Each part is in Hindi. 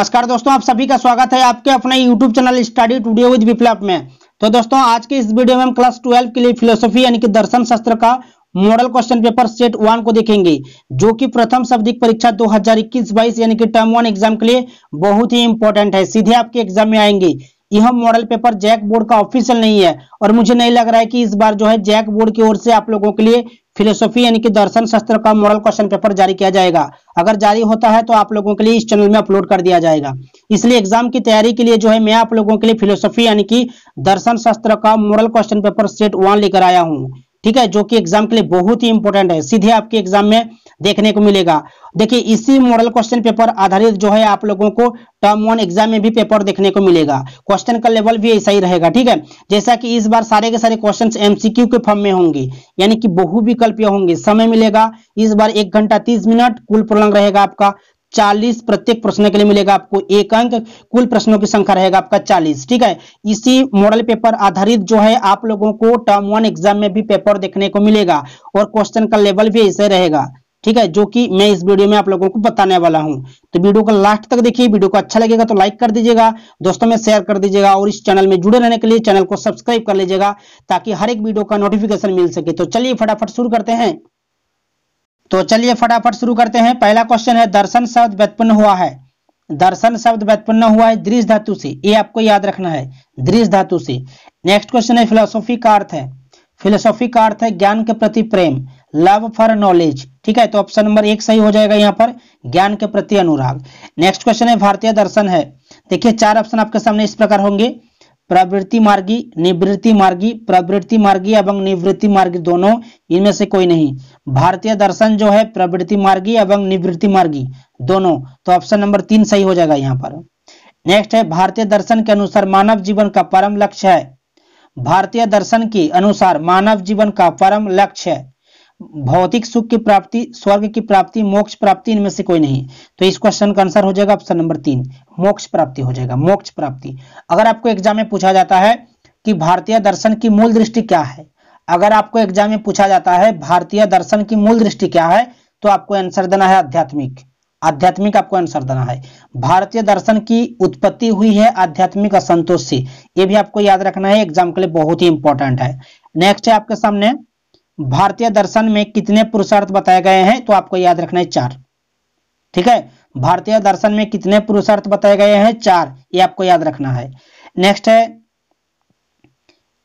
नमस्कार दोस्तों, आप सभी का स्वागत है आपके अपने YouTube channel study today with Viplav में। तो दोस्तों, आज के इस वीडियो में हम क्लास 12 के लिए फिलोसफी यानी कि दर्शन शास्त्र का मॉडल क्वेश्चन पेपर सेट 1 को देखेंगे, जो कि प्रथम शब्दिक परीक्षा 2021-22 यानी कि टर्म 1 एग्जाम के लिए बहुत ही इंपॉर्टेंट है। सीधे आपके एग्जाम में आएंगे। यह मॉडल पेपर जैक बोर्ड का ऑफिशियल नहीं है और मुझे नहीं लग रहा है कि इस बार जो है जैक बोर्ड की ओर से आप लोगों के लिए फिलोसफी यानी कि दर्शन शास्त्र का मॉडल क्वेश्चन पेपर जारी किया जाएगा। अगर जारी होता है तो आप लोगों के लिए इस चैनल में अपलोड कर दिया जाएगा। इसलिए एग्जाम की तैयारी के लिए जो है मैं आप लोगों के लिए फिलोसफी यानी कि दर्शन शास्त्र का मॉडल क्वेश्चन पेपर सेट 1 लेकर आया हूं, ठीक है, जो कि एग्जाम के लिए बहुत ही इंपॉर्टेंट है। सीधे आपके एग्जाम में देखने को मिलेगा। देखिए, इसी मॉडल क्वेश्चन पेपर आधारित जो है आप लोगों को टर्म 1 एग्जाम में भी पेपर देखने को मिलेगा। क्वेश्चन का लेवल भी ऐसा ही रहेगा, ठीक है। जैसा कि इस बार सारे के सारे क्वेश्चंस एमसीक्यू के फॉर्म में होंगे, यानी कि बहुविकल्पीय होंगे। समय मिलेगा इस बार 1 घंटा 30 मिनट। कुल पूर्णांक रहेगा आपका 40। प्रत्येक प्रश्न के लिए मिलेगा आपको 1 अंक। कुल प्रश्नों की संख्या रहेगा आपका 40, ठीक है। इसी मॉडल पेपर आधारित जो है आप लोगों को टर्म 1 एग्जाम में भी पेपर देखने को मिलेगा और क्वेश्चन का लेवल भी ऐसे रहेगा, ठीक है, जो कि मैं इस वीडियो में आप लोगों को बताने वाला हूं। तो वीडियो को लास्ट तक देखिए। वीडियो को अच्छा लगेगा तो लाइक कर दीजिएगा, दोस्तों में शेयर कर दीजिएगा और इस चैनल में जुड़े रहने के लिए चैनल को सब्सक्राइब कर लीजिएगा ताकि हर एक वीडियो का नोटिफिकेशन मिल सके। तो चलिए फटाफट शुरू करते हैं। पहला क्वेश्चन है, दर्शन शब्द व्युत्पन्न हुआ है। दर्शन शब्द व्युत्पन्न हुआ है दृश्य धातु से, ये आपको याद रखना है, दृश्य धातु से। नेक्स्ट क्वेश्चन है, फिलोसॉफी का अर्थ है। फिलोसॉफी का अर्थ है ज्ञान के प्रति प्रेम, लव फॉर नॉलेज, ठीक है। तो ऑप्शन नंबर 1 सही हो जाएगा यहाँ पर, ज्ञान के प्रति अनुराग। नेक्स्ट क्वेश्चन है, भारतीय दर्शन है। देखिए 4 ऑप्शन आपके सामने इस प्रकार होंगे, प्रवृत्ति मार्गी, निवृत्ति मार्गी, प्रवृत्ति मार्गी एवं निवृत्ति मार्गी दोनों, इनमें से कोई नहीं। भारतीय दर्शन जो है प्रवृत्ति मार्गी एवं निवृत्ति मार्गी दोनों, तो ऑप्शन नंबर 3 सही हो जाएगा यहाँ पर। नेक्स्ट है, भारतीय दर्शन के अनुसार मानव जीवन का परम लक्ष्य है। भारतीय दर्शन के अनुसार मानव जीवन का परम लक्ष्य है भौतिक सुख की प्राप्ति, स्वर्ग की प्राप्ति, मोक्ष प्राप्ति, इनमें से कोई नहीं। तो इस क्वेश्चन का आंसर हो जाएगा ऑप्शन नंबर 3, मोक्ष प्राप्ति हो जाएगा, मोक्ष प्राप्ति। अगर आपको एग्जाम में पूछा जाता है कि भारतीय दर्शन की मूल दृष्टि क्या है, अगर आपको एग्जाम में पूछा जाता है भारतीय दर्शन की मूल दृष्टि क्या है, तो आपको आंसर देना है आध्यात्मिक। आध्यात्मिक आपको आंसर देना है। भारतीय दर्शन की उत्पत्ति हुई है आध्यात्मिक असंतोष से, यह भी आपको याद रखना है, एग्जाम के लिए बहुत ही इंपॉर्टेंट है। नेक्स्ट है आपके सामने, भारतीय दर्शन में कितने पुरुषार्थ बताए गए हैं, तो आपको याद रखना है 4, ठीक है। भारतीय दर्शन में कितने पुरुषार्थ बताए गए हैं, 4, ये आपको याद रखना है। नेक्स्ट है,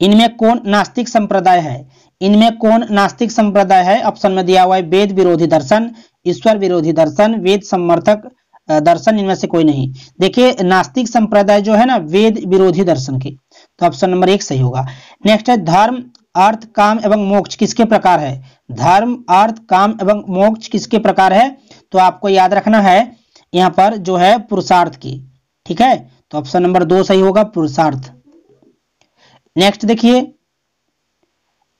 इनमें कौन नास्तिक संप्रदाय है। इनमें कौन नास्तिक संप्रदाय है, ऑप्शन में दिया हुआ है वेद विरोधी दर्शन, ईश्वर विरोधी दर्शन, वेद समर्थक दर्शन, इनमें से कोई नहीं। देखिए नास्तिक संप्रदाय जो है ना वेद विरोधी दर्शन की, तो ऑप्शन नंबर 1 सही होगा। नेक्स्ट है, धर्म अर्थ काम एवं मोक्ष किसके प्रकार है। धर्म अर्थ काम एवं मोक्ष किसके प्रकार है, तो आपको याद रखना है यहाँ पर जो है पुरुषार्थ की, ठीक है। तो ऑप्शन नंबर 2 सही होगा, पुरुषार्थ। नेक्स्ट देखिए,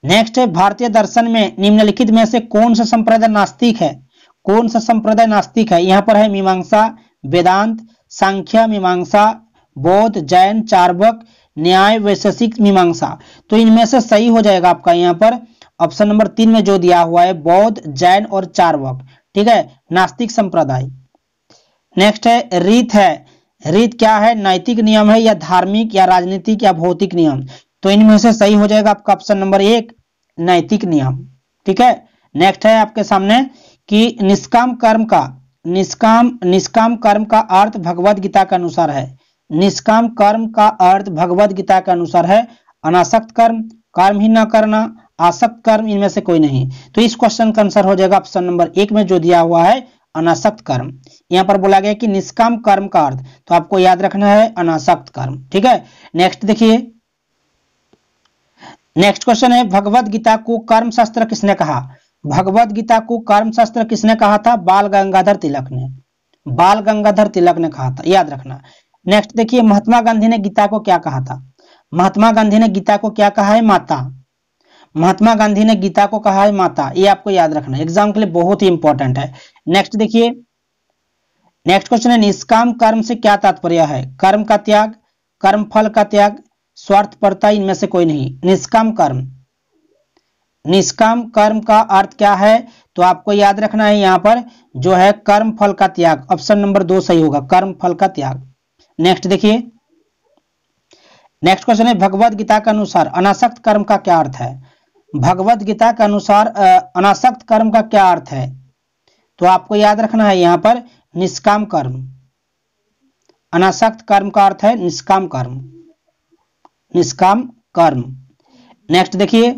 नेक्स्ट है, भारतीय दर्शन में निम्नलिखित में से कौन सा संप्रदाय नास्तिक है। कौन सा संप्रदाय नास्तिक है, यहाँ पर है मीमांसा, वेदांत, सांख्य, मीमांसा, बौद्ध, जैन, चार्वाक, न्याय, वैशेषिक, मीमांसा। तो इनमें से सही हो जाएगा आपका यहाँ पर ऑप्शन नंबर 3 में जो दिया हुआ है बौद्ध, जैन और चार्वाक, ठीक है, नास्तिक संप्रदाय। नेक्स्ट है, रीत है। रीत क्या है, नैतिक नियम है या धार्मिक या राजनीतिक या भौतिक नियम। तो इनमें से सही हो जाएगा आपका ऑप्शन नंबर 1, नैतिक नियम, ठीक है। नेक्स्ट है आपके सामने कि निष्काम कर्म का अर्थ भगवद गीता के अनुसार है। निष्काम कर्म का अर्थ भगवद गीता के अनुसार है अनासक्त कर्म, कर्म ही न करना, आसक्त कर्म, इनमें से कोई नहीं। तो इस क्वेश्चन का आंसर हो जाएगा ऑप्शन नंबर 1 में जो दिया हुआ है अनासक्त कर्म। यहां पर बोला गया कि निष्काम कर्म का अर्थ, तो आपको याद रखना है अनासक्त कर्म, ठीक है। नेक्स्ट देखिए, नेक्स्ट क्वेश्चन है, भगवद गीता को कर्म शास्त्र किसने कहा। भगवद गीता को कर्म शास्त्र किसने कहा था, बाल गंगाधर तिलक ने। बाल गंगाधर तिलक ने कहा था, याद रखना। नेक्स्ट देखिए, महात्मा गांधी ने गीता को क्या कहा था। महात्मा गांधी ने गीता को क्या कहा है, माता। महात्मा गांधी ने गीता को कहा है माता, ये आपको याद रखना है, एग्जाम के लिए बहुत ही इंपॉर्टेंट है। नेक्स्ट देखिए, नेक्स्ट क्वेश्चन है, निष्काम कर्म से क्या तात्पर्य है। कर्म का त्याग, कर्म फल का त्याग, स्वार्थपरता, इनमें से कोई नहीं। निष्काम कर्म, निष्काम कर्म का अर्थ क्या है, तो आपको याद रखना है यहाँ पर जो है कर्म फल का त्याग, ऑप्शन नंबर 2 सही होगा, कर्म फल का त्याग। नेक्स्ट देखिए, नेक्स्ट क्वेश्चन है भगवत गीता के अनुसार अनासक्त कर्म का क्या अर्थ है? भगवत गीता के अनुसार अनासक्त कर्म का क्या अर्थ है? तो आपको याद रखना है यहाँ पर निष्काम कर्म। अनासक्त कर्म का अर्थ है निष्काम कर्म, निष्काम कर्म। नेक्स्ट देखिए,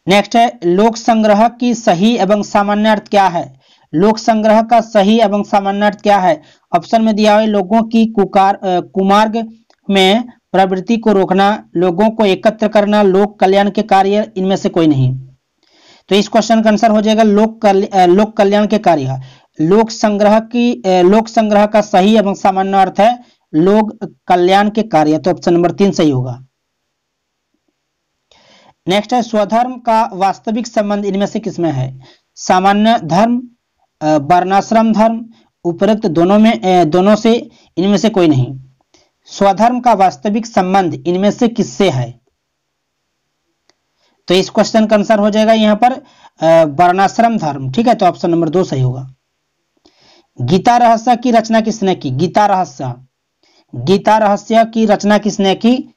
नेक्स्ट है लोक संग्रह की सही एवं सामान्य अर्थ क्या है? लोक संग्रह का सही एवं सामान्य अर्थ क्या है? ऑप्शन में दिया हुआ है लोगों की कुमार्ग में प्रवृत्ति को रोकना, लोगों को एकत्र करना, लोक कल्याण के कार्य, इनमें से कोई नहीं। तो इस क्वेश्चन का आंसर हो जाएगा लोक कल्याण के कार्य। लोक संग्रह का सही एवं सामान्य अर्थ है लोक कल्याण के कार्य, तो ऑप्शन नंबर 3 सही होगा। नेक्स्ट है स्वधर्म का वास्तविक संबंध इनमें से किसमें है? सामान्य धर्म, वर्णाश्रम धर्म, उपरोक्त दोनों से, इनमें से कोई नहीं। स्वधर्म का वास्तविक संबंध इनमें से किससे है? तो इस क्वेश्चन का आंसर हो जाएगा यहाँ पर वर्णाश्रम धर्म, ठीक है, तो ऑप्शन नंबर 2 सही होगा। गीता रहस्य की रचना किसने की? गीता रहस्य की रचना किसने की?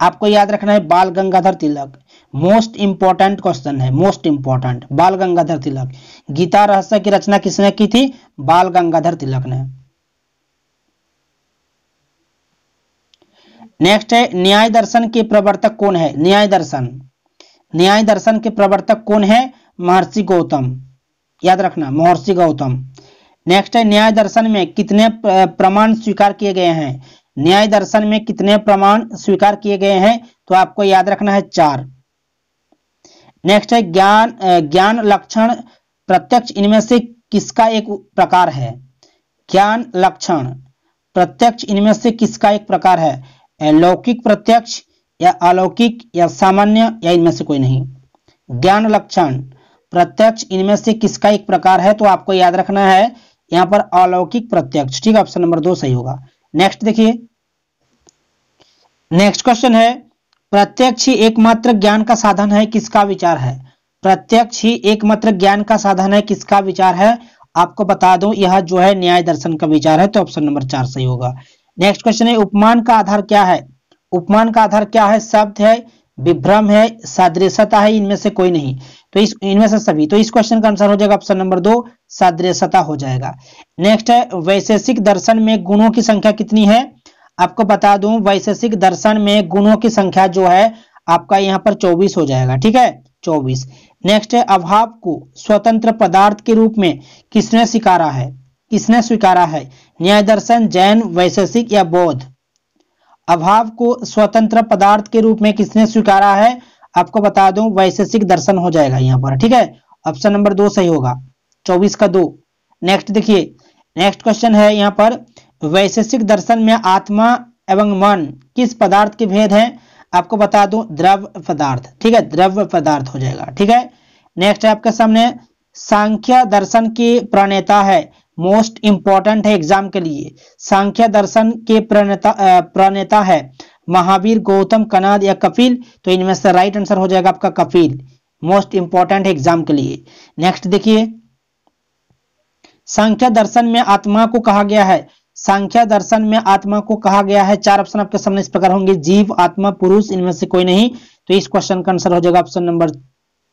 आपको याद रखना है बाल Gangadhar Tilak. Most important question है, मोस्ट इंपॉर्टेंट, बाल गंगाधर तिलक। गीता रहस्य की रचना किसने की थी? बाल गंगाधर तिलक ने। नेक्स्ट है न्याय दर्शन के प्रवर्तक कौन है? न्याय दर्शन के प्रवर्तक कौन है? महर्षि गौतम, याद रखना महर्षि गौतम। नेक्स्ट है न्याय दर्शन में कितने प्रमाण स्वीकार किए गए हैं? न्याय दर्शन में कितने प्रमाण स्वीकार किए गए हैं? तो आपको याद रखना है 4। नेक्स्ट है ज्ञान लक्षण प्रत्यक्ष इनमें से किसका एक प्रकार है? ज्ञान लक्षण प्रत्यक्ष इनमें से किसका एक प्रकार है? लौकिक प्रत्यक्ष या अलौकिक या सामान्य या इनमें से कोई नहीं। ज्ञान लक्षण प्रत्यक्ष इनमें से किसका एक प्रकार है? तो आपको याद रखना है यहाँ पर अलौकिक प्रत्यक्ष, ठीक है, ऑप्शन नंबर 2 सही होगा। नेक्स्ट देखिए, नेक्स्ट क्वेश्चन है प्रत्यक्ष ही एकमात्र ज्ञान का साधन है, किसका विचार है? प्रत्यक्ष ही एकमात्र ज्ञान का साधन है, किसका विचार है? आपको बता दूं यह जो है न्याय दर्शन का विचार है, तो ऑप्शन नंबर 4 सही होगा। नेक्स्ट क्वेश्चन है उपमान का आधार क्या है? उपमान का आधार क्या है? शब्द है, विभ्रम है, सादृश्यता है, इनमें से कोई नहीं। तो इनमें से सभी, तो इस क्वेश्चन का आंसर हो जाएगा ऑप्शन नंबर 2 सादृश्यता हो जाएगा। नेक्स्ट है वैशेषिक दर्शन में गुणों की संख्या कितनी है? आपको बता दूं वैशेषिक दर्शन में गुणों की संख्या जो है आपका यहाँ पर 24 हो जाएगा, ठीक है, 24। नेक्स्ट है अभाव को स्वतंत्र पदार्थ के रूप में किसने स्वीकारा है? न्याय दर्शन, जैन, वैशेषिक या बौद्ध? अभाव को स्वतंत्र पदार्थ के रूप में किसने स्वीकारा है? आपको बता दूं वैशेषिक दर्शन हो जाएगा यहाँ पर, ठीक है, ऑप्शन नंबर 2 सही होगा, 24 का 2। नेक्स्ट देखिए, नेक्स्ट क्वेश्चन है यहाँ पर वैशेषिक दर्शन में आत्मा एवं मन किस पदार्थ के भेद हैं? आपको बता दूं द्रव्य पदार्थ, ठीक है, द्रव्य पदार्थ हो जाएगा, ठीक है। नेक्स्ट है आपके सामने सांख्य दर्शन के प्रणेता है, मोस्ट इंपॉर्टेंट है एग्जाम के लिए। सांख्य दर्शन के प्रणेता है महावीर, गौतम, कनाद या कपिल? तो इनमें से राइट आंसर हो जाएगा आपका कपिल, मोस्ट इंपॉर्टेंट है एग्जाम के लिए। नेक्स्ट देखिए, सांख्य दर्शन में आत्मा को कहा गया है, सांख्य दर्शन में आत्मा को कहा गया है, 4 ऑप्शन आपके सामने इस प्रकार होंगे, जीव, आत्मा, पुरुष, इनमें से कोई नहीं। तो इस क्वेश्चन का आंसर हो जाएगा ऑप्शन नंबर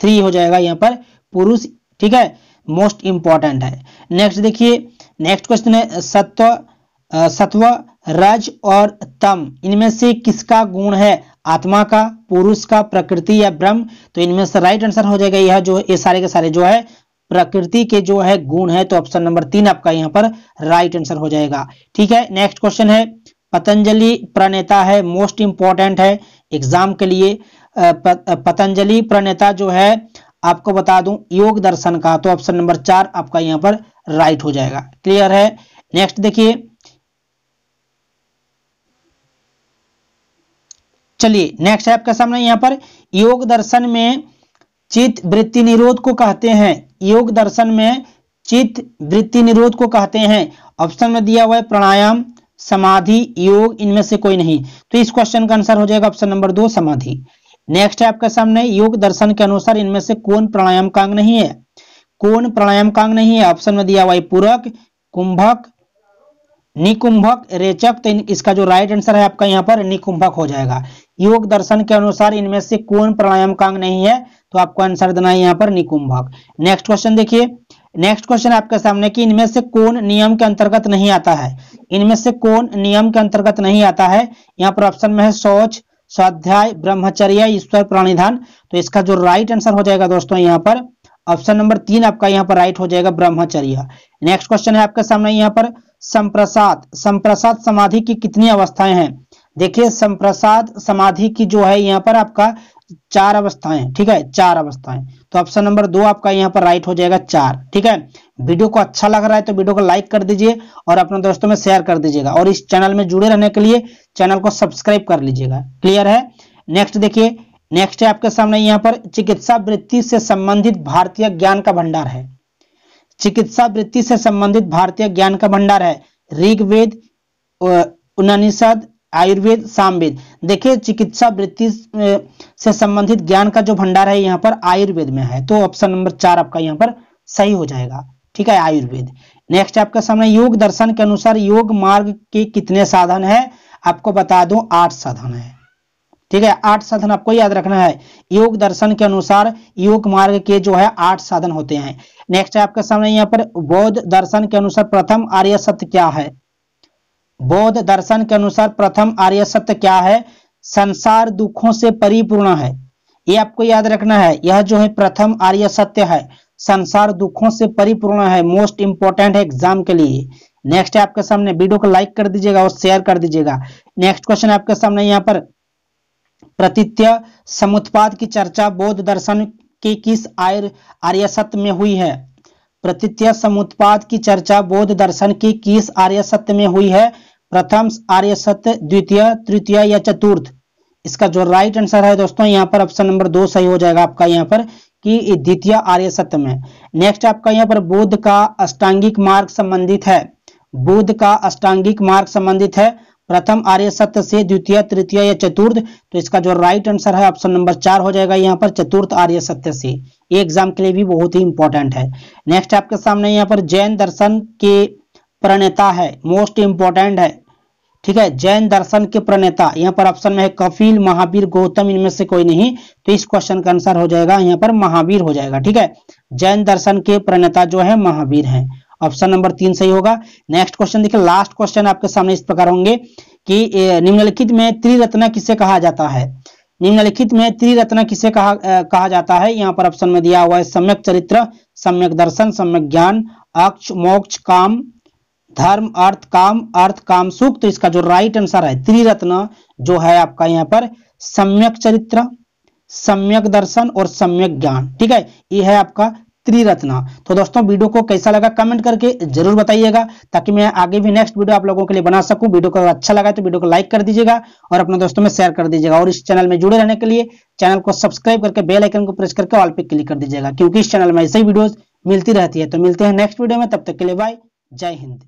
3 हो जाएगा यहाँ पर पुरुष, ठीक है, मोस्ट इंपॉर्टेंट है। नेक्स्ट देखिए, नेक्स्ट क्वेश्चन है सत्व, रज और तम इनमें से किसका गुण है? आत्मा का, पुरुष का, प्रकृति या ब्रह्म? तो इनमें से राइट आंसर हो जाएगा यह जो ये सारे के सारे जो है प्रकृति के जो है गुण है, तो ऑप्शन नंबर 3 आपका यहाँ पर राइट आंसर हो जाएगा, ठीक है। नेक्स्ट क्वेश्चन है पतंजलि प्रणेता है, मोस्ट इंपॉर्टेंट है एग्जाम के लिए। पतंजलि प्रणेता जो है आपको बता दूं योग दर्शन का, तो ऑप्शन नंबर 4 आपका यहाँ पर राइट हो जाएगा, क्लियर है। नेक्स्ट देखिए, चलिए नेक्स्ट है आपके सामने यहाँ पर योग दर्शन में चित्त वृत्ति निरोध को कहते हैं, योग दर्शन में चित्त वृत्ति निरोध को कहते हैं। ऑप्शन में दिया हुआ है प्राणायाम, समाधि, योग, इनमें से कोई नहीं। तो इस क्वेश्चन का आंसर हो जाएगा ऑप्शन नंबर 2 समाधि। नेक्स्ट है आपके सामने योग दर्शन के अनुसार इनमें से कौन प्राणायाम का अंग नहीं है? कौन प्राणायाम का अंग नहीं है? ऑप्शन में दिया हुआ है पूरक, कुंभक, निकुंभक, रेचक। तो इसका जो राइट आंसर है आपका यहाँ पर निकुंभक हो जाएगा। योग दर्शन के अनुसार इनमें से कौन प्राणायाम का अंग नहीं है? तो आपको आंसर देना है यहाँ पर निकुंभक। नेक्स्ट क्वेश्चन देखिए, नेक्स्ट क्वेश्चन आपके सामने कि इनमें से कौन नियम के अंतर्गत नहीं आता है? इनमें से कौन नियम के अंतर्गत नहीं आता है? यहाँ पर ऑप्शन में है शौच, स्वाध्याय, ब्रह्मचर्य, ईश्वर प्रणिधान। तो इसका जो राइट आंसर हो जाएगा दोस्तों यहाँ पर ऑप्शन नंबर 3 आपका यहाँ पर राइट हो जाएगा, ब्रह्मचर्य। नेक्स्ट क्वेश्चन है आपके सामने यहाँ पर संप्रसाद, संप्रसाद समाधि की कितनी अवस्थाएं हैं? देखिए संप्रसाद समाधि की जो है यहाँ पर आपका 4 अवस्थाएं, ठीक है, 4 अवस्थाएं। तो ऑप्शन नंबर 2 आपका यहाँ पर राइट हो जाएगा 4, ठीक है। वीडियो को अच्छा लग रहा है तो वीडियो को लाइक कर दीजिए और अपने दोस्तों में शेयर कर दीजिएगा और इस चैनल में जुड़े रहने के लिए चैनल को सब्सक्राइब कर लीजिएगा। क्लियर है? नेक्स्ट देखिए, नेक्स्ट है आपके सामने यहाँ पर चिकित्सा वृत्ति से संबंधित भारतीय ज्ञान का भंडार है। चिकित्सा वृत्ति से संबंधित भारतीय ज्ञान का भंडार है ऋग्वेद, उपनिषद, आयुर्वेद, सामवेद। देखिए चिकित्सा वृत्ति से संबंधित ज्ञान का जो भंडार है यहाँ पर आयुर्वेद में है। तो ऑप्शन नंबर 4 आपका यहाँ पर सही हो जाएगा, ठीक है, आयुर्वेद। नेक्स्ट आपके सामने योग दर्शन के अनुसार योग मार्ग के कितने साधन है? आपको बता दूं 8 साधन है, ठीक है, 8 साधन आपको याद रखना है। योग दर्शन के अनुसार योग मार्ग के जो है 8 साधन होते हैं। नेक्स्ट है आपके सामने यहाँ पर बौद्ध दर्शन के अनुसार प्रथम आर्य सत्य क्या है? बौद्ध दर्शन के अनुसार प्रथम आर्य सत्य क्या है? संसार दुखों से परिपूर्ण है। ये आपको याद रखना है, यह जो है प्रथम आर्य सत्य है, संसार दुखों से परिपूर्ण है। मोस्ट इंपोर्टेंट है एग्जाम के लिए। नेक्स्ट है आपके सामने, वीडियो को लाइक कर दीजिएगा और शेयर कर दीजिएगा। नेक्स्ट क्वेश्चन है आपके सामने यहाँ पर प्रतीत्य समुत्पाद की चर्चा बौद्ध दर्शन के किस आर्य सत्य में हुई है? प्रतीत्य समुत्पाद की चर्चा बौद्ध दर्शन की किस आर्य सत्य में हुई है? प्रथम आर्य सत्य, द्वितीय, तृतीय या चतुर्थ? इसका जो राइट आंसर है दोस्तों यहाँ पर ऑप्शन नंबर 2 सही हो जाएगा आपका यहाँ पर कि द्वितीय आर्य सत्य में। नेक्स्ट आपका यहाँ पर बुद्ध का अष्टांगिक मार्ग संबंधित है। बुद्ध का अष्टांगिक मार्ग संबंधित है प्रथम आर्य सत्य से, द्वितीय, तृतीय या चतुर्थ? तो इसका जो राइट आंसर है ऑप्शन नंबर 4 हो जाएगा यहाँ पर चतुर्थ आर्य सत्य से। ये एग्जाम के लिए भी बहुत ही इंपॉर्टेंट है। नेक्स्ट आपके सामने यहाँ पर जैन दर्शन के प्रणेता है, मोस्ट इंपॉर्टेंट है, ठीक है, जैन दर्शन के प्रणेता। यहाँ पर ऑप्शन में है कपिल, महावीर, गौतम, इनमें से कोई नहीं। तो इस क्वेश्चन का आंसर हो जाएगा यहाँ पर महावीर हो जाएगा, ठीक है। जैन दर्शन के प्रणेता जो है महावीर हैं। ऑप्शन नंबर 3 सही होगा। नेक्स्ट क्वेश्चन देखिए, लास्ट क्वेश्चन आपके सामने इस प्रकार होंगे कि निम्नलिखित में त्रिरत्न किसे कहा जाता है? निम्नलिखित में त्रिरत्न किसे कहा जाता है? यहाँ पर ऑप्शन में दिया हुआ है सम्यक चरित्र, सम्यक दर्शन, सम्यक ज्ञान, अक्ष, मोक्ष, काम, धर्म, अर्थ, काम, सुख। तो इसका जो राइट आंसर है त्रिरत्न जो है आपका यहाँ पर सम्यक चरित्र, सम्यक दर्शन और सम्यक ज्ञान, ठीक है, ये है आपका त्रिरत्न। तो दोस्तों वीडियो को कैसा लगा कमेंट करके जरूर बताइएगा ताकि मैं आगे भी नेक्स्ट वीडियो आप लोगों के लिए बना सकूं। वीडियो को अच्छा लगा तो वीडियो को लाइक कर दीजिएगा और अपने दोस्तों में शेयर कर दीजिएगा और इस चैनल में जुड़े रहने के लिए चैनल को सब्सक्राइब करके बेल आइकन को प्रेस करके ऑल पे क्लिक कर दीजिएगा क्योंकि इस चैनल में ऐसे ही वीडियोस मिलती रहती है। तो मिलते हैं नेक्स्ट वीडियो में, तब तक के लिए बाय, जय हिंद।